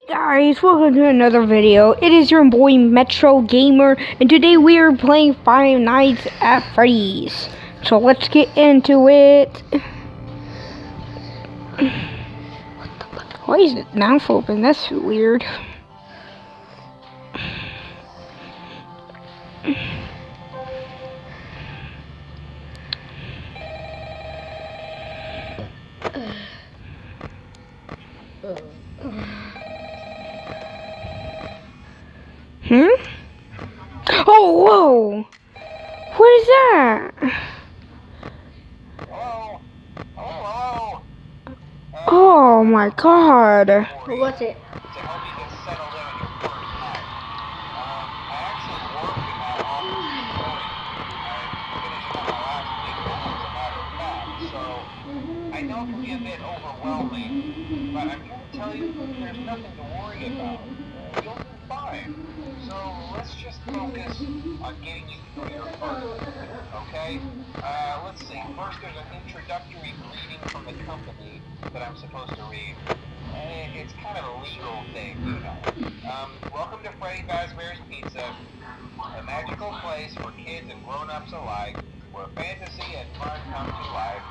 Guys, welcome to another video. It is your boy Metro Gamer, and today we are playing Five Nights at Freddy's. So let's get into it. Why is it mouth open? That's weird. Oh, whoa! What is that? Hello? Hello? Oh my god. What was it? To help you get settled in on your first night. I actually work in that office this morning. I'm finishing up my last week now, as a matter of fact. So, I know it can be a bit overwhelming, but I'm here to tell you there's nothing to worry about. You'll do fine. So, let's just focus on getting you through your first week, okay? Let's see. First, there's an introductory greeting from the company that I'm supposed to read. It's kind of a legal thing, you know. Welcome to Freddy Fazbear's Pizza, a magical place for kids and grown-ups alike, where fantasy and fun come to life.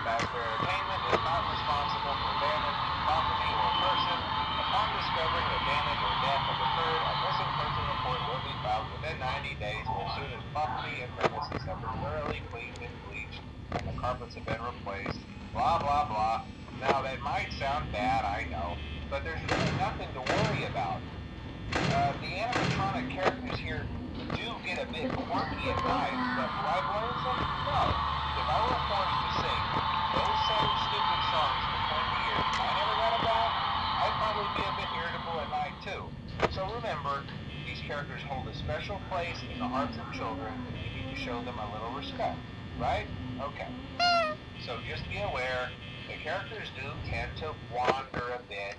Fazbear Entertainment is not responsible for damage to property or person. Upon discovering that damage or death has occurred, a missing person report will be filed within 90 days as soon as property and premises have been thoroughly cleaned and bleached and the carpets have been replaced. Blah, blah, blah. Now, that might sound bad, I know, but there's really nothing to worry about. The animatronic characters here do get a bit quirky at night, but do I blame them? No. If I were forced to sing those same stupid songs for 20 years and I never got a bath, I'd probably be a bit irritable at night, too. So remember, these characters hold a special place in the hearts of children, and you need to show them a little respect, right? Okay. So just be aware, the characters do tend to wander a bit.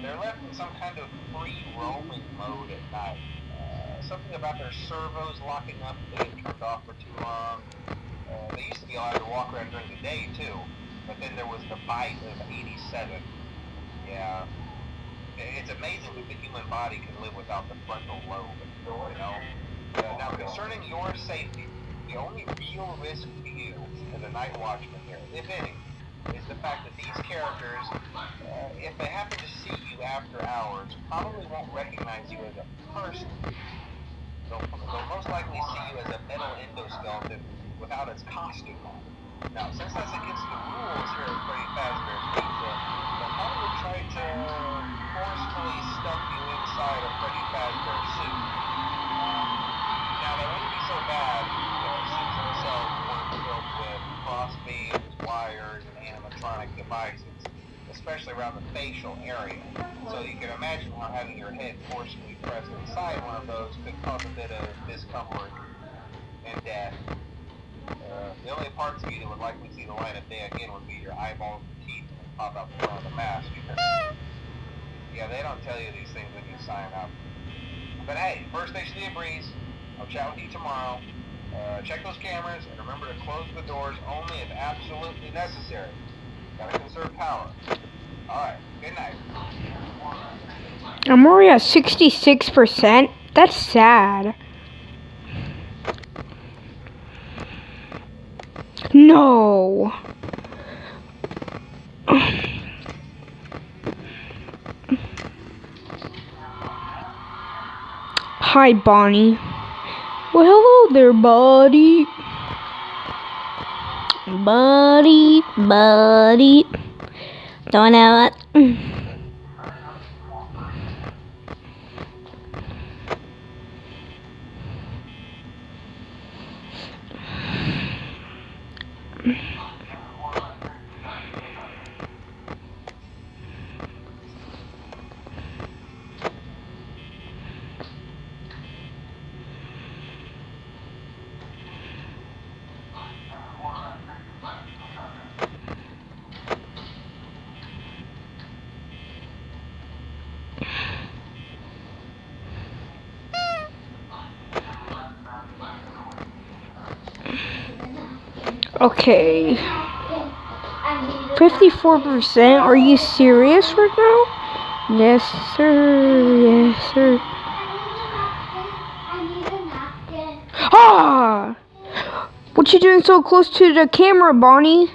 They're left in some kind of free roaming mode at night. Something about their servos locking up if they get turned off for too long. They used to be allowed to walk around during the day too, but then there was the bite of 87. Yeah. It's amazing that the human body can live without the frontal lobe, you know? Now concerning your safety, the only real risk to you as a night watchman here, if any, is the fact that these characters, if they happen to see you after hours, probably won't recognize you as a person. They'll most likely see you as a metal endoskeleton without its costume on. Now, since that's against the rules here at Freddy Fazbear's Pizza, they'll probably try to forcefully stuff you inside a Freddy Fazbear suit. Now, that wouldn't be so bad if the suits themselves weren't filled with crossbeams, wires, and animatronic devices, especially around the facial area. So you can imagine how having your head forcefully pressed inside one of those could cause a bit of discomfort and death. The only parts of you that would likely see the light of day again would be your eyeballs and teeth that pop out the front of the mask. Yeah, they don't tell you these things when you sign up. But hey, first station of the breeze. I'll chat with you tomorrow. Check those cameras and remember to close the doors only if absolutely necessary. Gotta conserve power. Alright, good night. I'm already at 66%. That's sad. No. Hi, Bonnie. Well, hello there, buddy. Buddy. Don't know what. Okay. 54%? Are you serious right now? Yes, sir. Yes, sir. Ah! What you doing so close to the camera, Bonnie?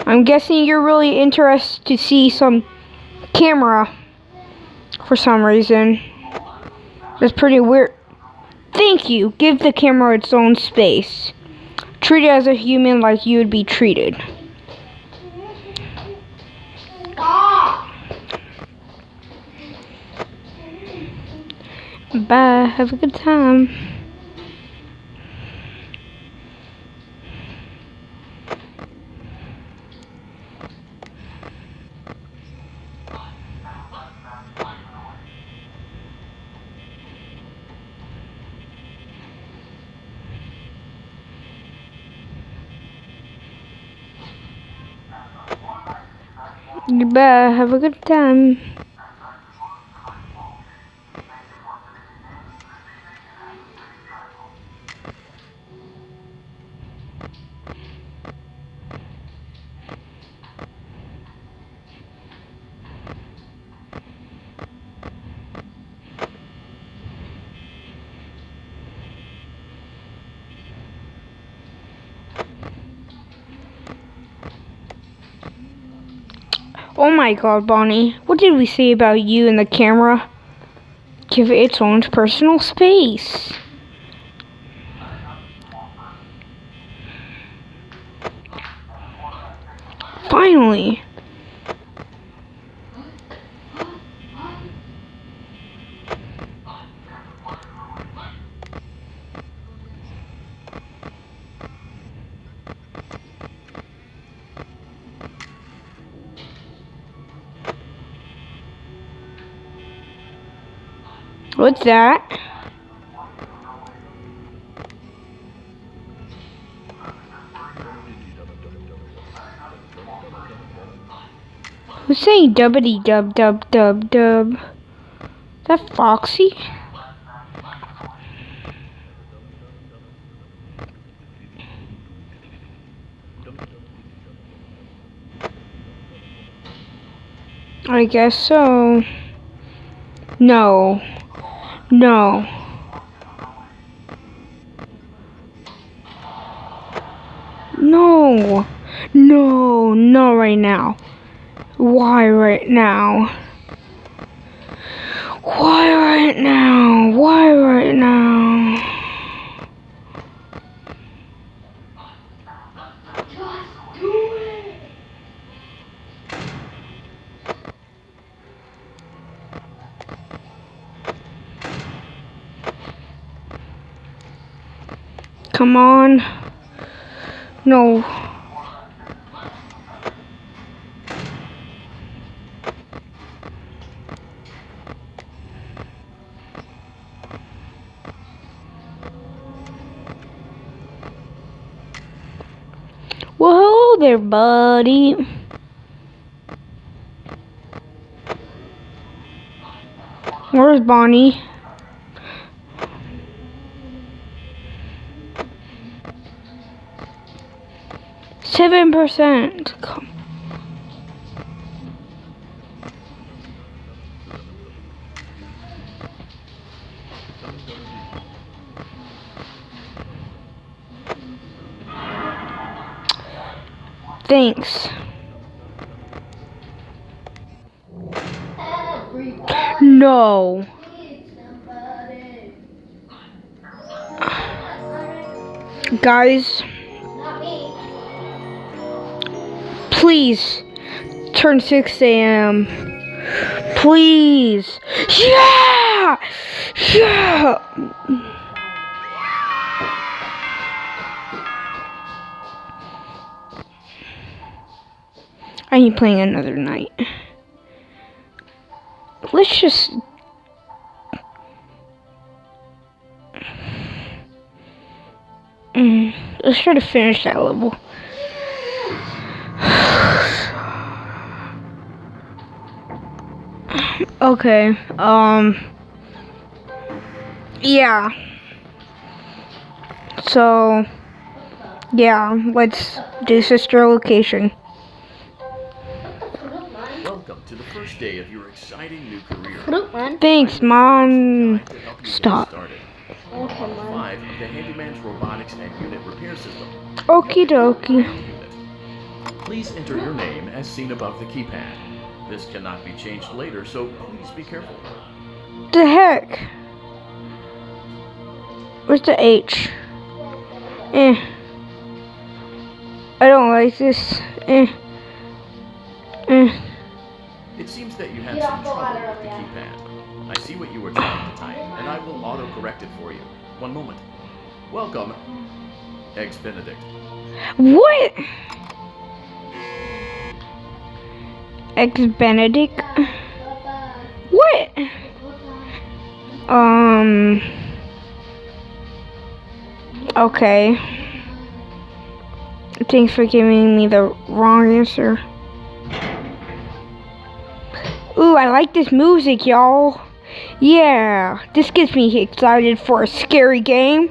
I'm guessing you're really interested to see some camera for some reason. That's pretty weird. Thank you. Give the camera its own space. Treat it as a human like you would be treated. Bye. Have a good time. Goodbye. Have a good time. Oh my god, Bonnie. What did we say about you and the camera? Give it its own personal space. Finally. What's that? Who's saying dubbity dub dub dub dub? Is that Foxy? I guess so. No. No. No. No. Not right now. Why right now? Why right now? Why right now? Just do it! Come on. No. Well, hello there, buddy. Where's Bonnie? %. Thanks. Everybody No. needs somebody. Guys, Not me. please turn 6 a.m. Please. Yeah! Yeah! I ain't playing another night. Let's just... let's try to finish that level. Okay, yeah. So, yeah, let's do sister location. Welcome to the first first day of your exciting new career. Fruit man. Thanks, Mom. Guide to help you get Stop. started. Okay, Model man. 5 of the Handyman's Robotics and Unit Repair System. Okie dokie. Please enter your name as seen above the keypad. This cannot be changed later, so please be careful. The heck? Where's the H? I don't like this. It seems that you had some trouble with the keypad. I see what you were trying to type, and I will auto-correct it for you. One moment. Welcome, Eggs Benedict. What? Ex Benedict? What? Okay. Thanks for giving me the wrong answer. Ooh, I like this music, y'all. Yeah, this gets me excited for a scary game.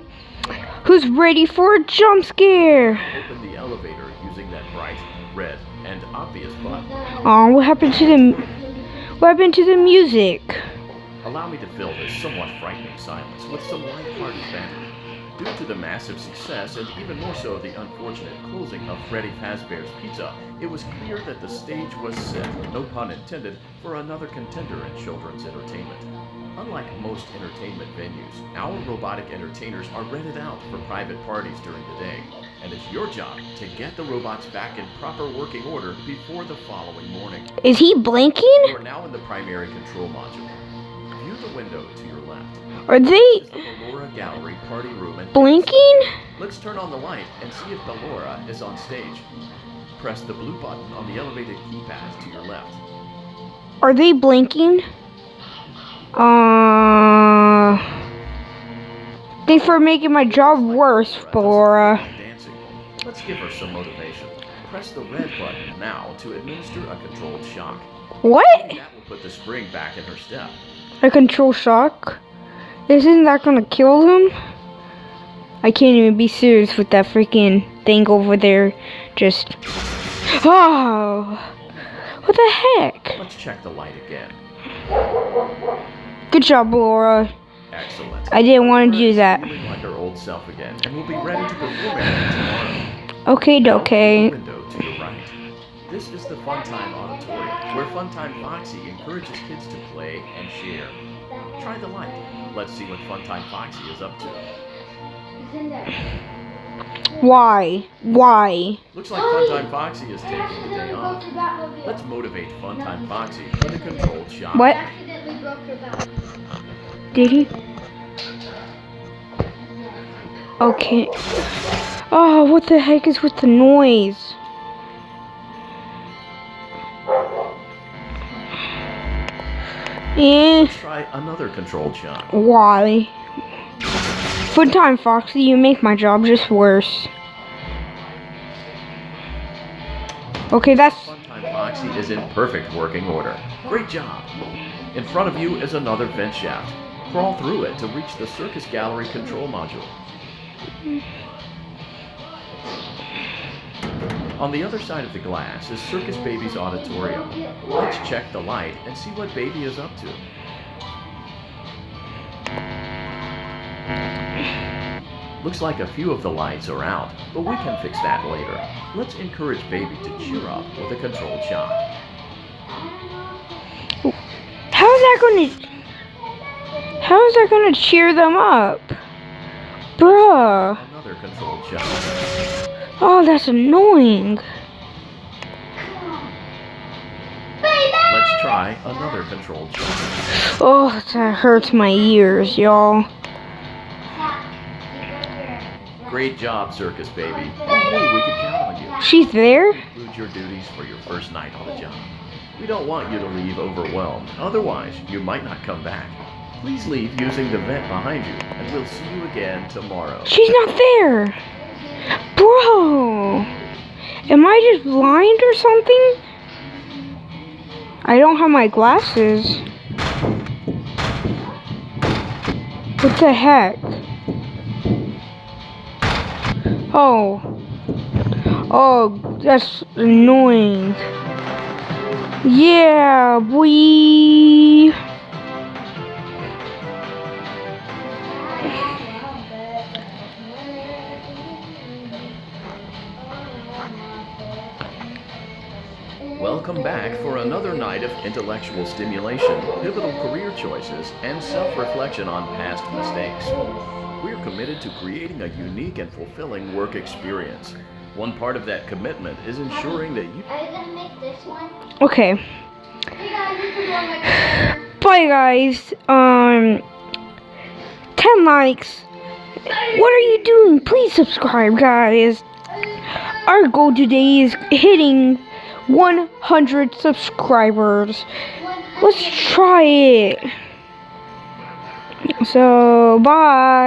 Who's ready for a jump scare? Open the elevator using that bright, red, and obvious button. Oh, what happened to the music? Allow me to fill this somewhat frightening silence with some light-hearted banter. Due to the massive success, and even more so the unfortunate closing of Freddy Fazbear's Pizza, it was clear that the stage was set, no pun intended, for another contender in children's entertainment. Unlike most entertainment venues, our robotic entertainers are rented out for private parties during the day, and it's your job to get the robots back in proper working order before the following morning. Is he blinking? You are now in the primary control module. View the window to your left. Are This they is the Ballora Gallery party room and blinking? let's turn on the light and see if Ballora is on stage. Press the blue button on the elevated keypad to your left. Are they blinking? Thanks for making my job worse, Ballora. Dancing. Let's give her some motivation. Press the red button now to administer a controlled shock. What? That will put the spring back in her step. A control shock? Isn't that gonna kill him? I can't even be serious with that freaking thing over there. Just... Oh! What the heck? Let's check the light again. Good job, Laura. Excellent. I didn't want to do that. Feeling like her old self again, and we'll be ready to perform again tomorrow. Okay, Now, okay. the window to your right. This is the Funtime Auditorium, where Funtime Foxy encourages kids to play and share. Try the light. Let's see what Funtime Foxy is up to. Why? Why? Looks like Funtime Foxy is taking the day off. Let's motivate Funtime Foxy with a controlled shot. What? Accidentally broke her back. Did he? Okay. Oh, what the heck is with the noise? Let's try another controlled shot. Why? Good time, Foxy. You make my job just worse. Okay, that's... Funtime Foxy is in perfect working order. Great job. In front of you is another vent shaft. Crawl through it to reach the Circus Gallery control module. On the other side of the glass is Circus Baby's auditorium. Let's check the light and see what Baby is up to. Looks like a few of the lights are out, but we can fix that later. Let's encourage Baby to cheer up with a controlled shock. How is that gonna cheer them up? Bruh. Another controlled shock. Oh, that's annoying. Let's try another controlled shock. Oh, that hurts my ears, y'all. Great job, Circus Baby. We knew we could count on you. She's there? Include your duties for your first night on the job. We don't want you to leave overwhelmed. Otherwise, you might not come back. Please leave using the vent behind you, and we'll see you again tomorrow. She's not there. Bro. Am I just blind or something? I don't have my glasses. What the heck? Oh. Oh, that's annoying. Yeah, boy. Welcome back for another night of intellectual stimulation, pivotal career choices, and self-reflection on past mistakes. We're committed to creating a unique and fulfilling work experience. One part of that commitment is ensuring that you... Are you gonna make this one? Okay. Hey guys, this is on my computer. Bye, guys. 10 likes. What are you doing? Please subscribe, guys. Our goal today is hitting 100 subscribers. Let's try it. So, bye.